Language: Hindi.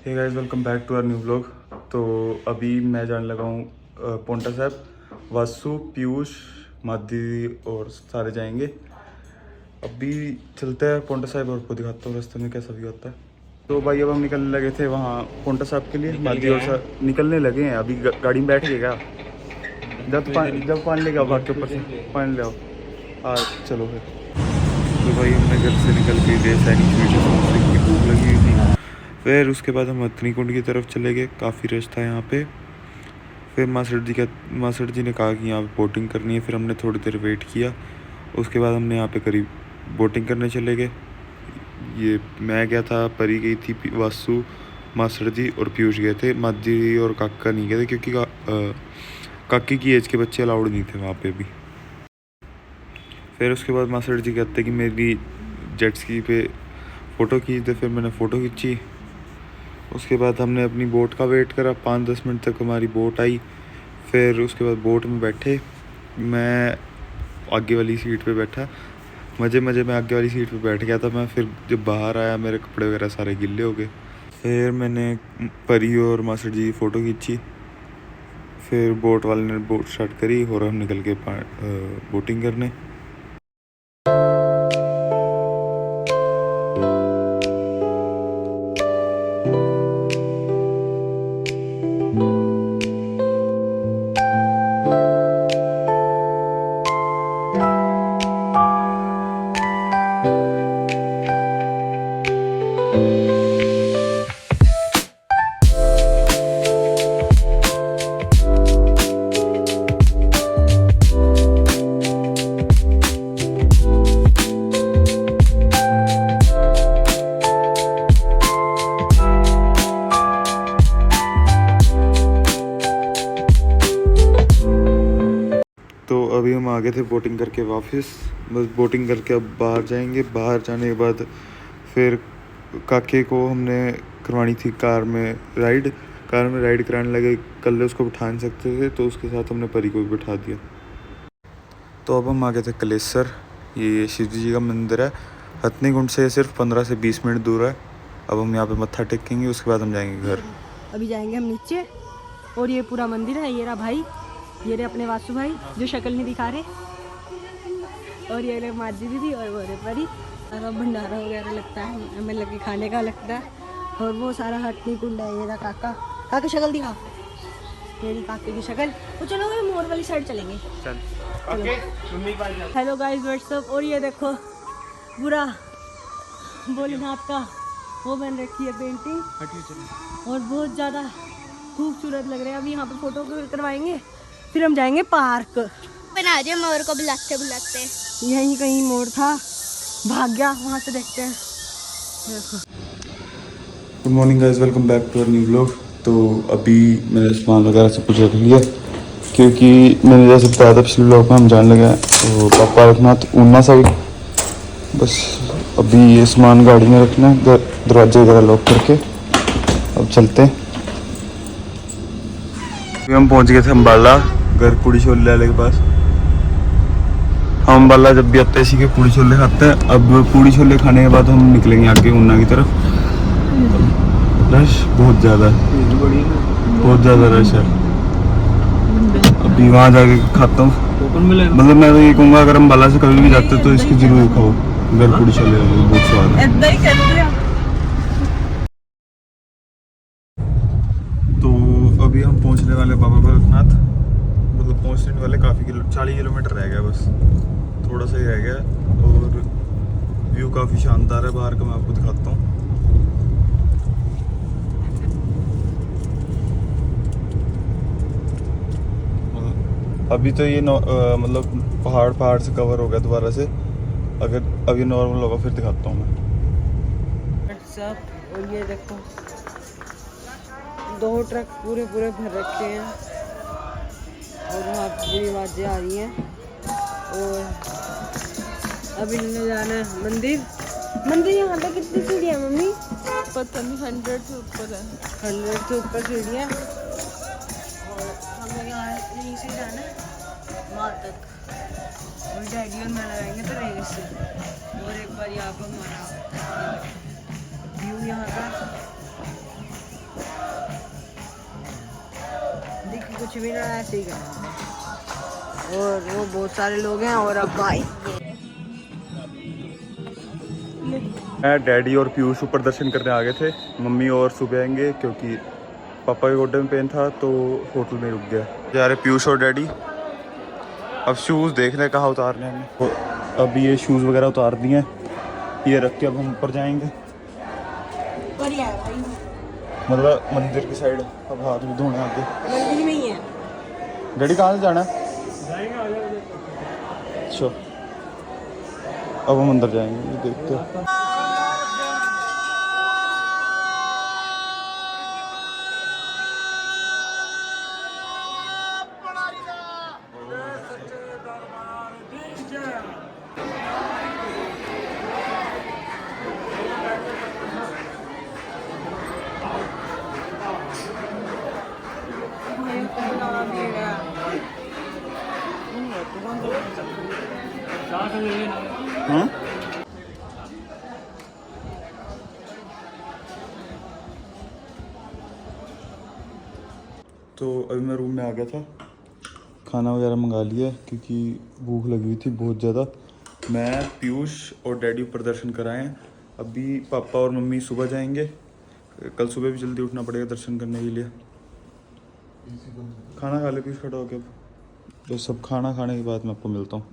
Hey guys, welcome back to our new vlog. तो अभी मैं जाने लगा हूँ पोंटा साहब। वासु, पीयूष, मादी और सारे जाएंगे। अभी चलते हैं पोंटा साहब और आपको दिखाता हूँ रास्ते में कैसा भी होता है। तो भाई अब हम निकलने लगे थे वहाँ पोंटा साहब के लिए। मादी और सर निकलने लगे हैं अभी। गाड़ी में बैठ गए क्या? जब पानी लेगा भाग के ऊपर से पानी ले आओ। हाँ चलो फिर। तो भाई हमने घर से निकल के गए सैनिक स्वीट की भूख लगी हुई थी। फिर उसके बाद हम हथनी कुंड की तरफ चले गए। काफ़ी रश था यहाँ पे। फिर मास्टर जी ने कहा कि यहाँ पे बोटिंग करनी है। फिर हमने थोड़ी देर वेट किया। उसके बाद हमने यहाँ पे करीब बोटिंग करने चले गए। ये मैं गया था, परी गई थी, वासु, मास्टर जी और पीयूष गए थे। मादी और काका नहीं गए थे क्योंकि काकी की एज के बच्चे अलाउड नहीं थे वहाँ पे भी। फिर उसके बाद मास्टर जी कहते कि मेरी जेट स्की पे फ़ोटो खींच दे। फिर मैंने फ़ोटो खींची। उसके बाद हमने अपनी बोट का वेट करा। 5-10 मिनट तक हमारी बोट आई। फिर उसके बाद बोट में बैठे। मैं आगे वाली सीट पे बैठा। मज़े में आगे वाली सीट पे बैठ गया था मैं। फिर जब बाहर आया मेरे कपड़े वगैरह सारे गिल्ले हो गए। फिर मैंने परी और मास्टर जी की फ़ोटो खींची। फिर बोट वाले ने बोट स्टार्ट करी और हम निकल के बोटिंग करने। तो अभी हम आ गए थे बोटिंग करके वापस। बस बोटिंग करके अब बाहर जाएंगे। बाहर जाने के बाद फिर काके को हमने करवानी थी कार में राइड कराने लगे। कल उसको बिठा नहीं सकते थे तो उसके साथ हमने परी को भी बिठा दिया। तो अब हम आ गए थे कलेसर। ये शिव जी का मंदिर है। हथनी कुंड से सिर्फ 15 से 20 मिनट दूर है। अब हम यहाँ पे मत्था टेकेंगे। उसके बाद हम जाएंगे घर। अभी जाएंगे हम नीचे। और ये पूरा मंदिर है। ये रहा भाई, ये रहे अपने वासु भाई जो शक्ल नहीं दिखा रहे। और ये रहे माजी दीदी और वो रहे परी। सारा भंडारा वगैरह लगता है, हमें लगे खाने का लगता है। और वो सारा हथनी कुंड है। ये रहा काका शक्ल दिखा। ये रही काके की शक्ल। तो चलो ये मोर वाली साइड चलेंगे। Hello guys, what's up. और ये देखो पूरा भोलेनाथ का वो बन रखी है पेंटिंग और बहुत ज़्यादा खूबसूरत लग रहे हैं। अभी यहाँ पे फोटो करवाएंगे फिर हम जाएंगे पार्क। बना दिया मोर को बुलाते बुलाते। यहीं कहीं मोर था, भाग गया। वहाँ से देखते हैं। Good morning guys, welcome back to our new vlog. तो अभी मैंने सामान वगैरह सब कुछ रख लिया क्योंकि मैंने जैसे बताया था पिछले व्लॉग में हम जाने लगे हैं तो पापा रखना तो ऊना साइड। बस अभी ये सामान गाड़ी में रखना है, दरवाजे वगैरह लॉक करके अब चलते हैं। अभी हम पहुंच गए थे अम्बाला, घर पूड़ी छोले वाले के पास। हम अम्बाला जब भी आते हैं इसी के पूड़ी छोले खाते हैं। अब पूड़ी छोले खाने के बाद हम निकलेंगे आगे ऊना की तरफ। रश बहुत ज़्यादा रश है। अभी वहाँ जाके खाता हूँ। मतलब मैं तो ये कहूँगा अगर अम्बाला से कभी भी जाते तो इसकी जरूर खाओ, घर पूड़ी छोले बहुत स्वाद है। तो अभी हम पहुँचने वाले बाबा गोरखनाथ। मतलब पहुँचने वाले काफ़ी 40 किलोमीटर रह गया, बस थोड़ा सा ही रह गया। और व्यू काफ़ी शानदार है बाहर का, मैं आपको दिखाता हूँ। अभी तो ये मतलब पहाड़ से कवर हो गया दोबारा से। अगर अभी नॉर्मल होगा फिर दिखाता हूँ मैं। और ये देखो 2 ट्रक पूरे भर रखे हैं और वहाँ पूरी आवाजें आ रही हैं। और अभी हमने जाना है मंदिर। यहाँ पे कितनी सीढ़ियाँ मम्मी? पता नहीं, 100 से ऊपर है। 100 से ऊपर सीढ़ियाँ। और हमें यहाँ यहीं से जाना है वहाँ तक। और डैडी और मैं लगाएंगे तो रेंगे से। और एक बार यहाँ पर हमारा व्यू यहाँ का कुछ भी ना ऐसे ही करना है। और वो बहुत सारे लोग हैं और अब भाई मैं डैडी और पीयूष ऊपर दर्शन करने आ गए थे। मम्मी और सुबह आएंगे क्योंकि पापा के गोडे में पेन था तो होटल में रुक गया। जा रहे पीयूष और डैडी। अब शूज़ देख रहे कहाँ उतारने हैं। तो अब ये शूज़ वगैरह उतार दिए हैं, ये रख के अब हम ऊपर जाएंगे, बढ़िया है भाई, मतलब मंदिर की साइड। अब हाथ भी धोने आगे। मंदिर में ही है। डैडी कहाँ से जाना है? अच्छा, अब हम अंदर जाएंगे, ये देखते हैं। हाँ? तो अभी मैं रूम में आ गया था, खाना वगैरह मंगा लिया क्योंकि भूख लगी हुई थी बहुत ज़्यादा। मैं पीयूष और डैडी ऊपर दर्शन कराए हैं। अभी पापा और मम्मी सुबह जाएंगे, कल सुबह भी जल्दी उठना पड़ेगा दर्शन करने के लिए। खाना खा ले पीयूष, खड़ा हो गया। तो सब खाना खाने के बाद मैं आपको मिलता हूँ।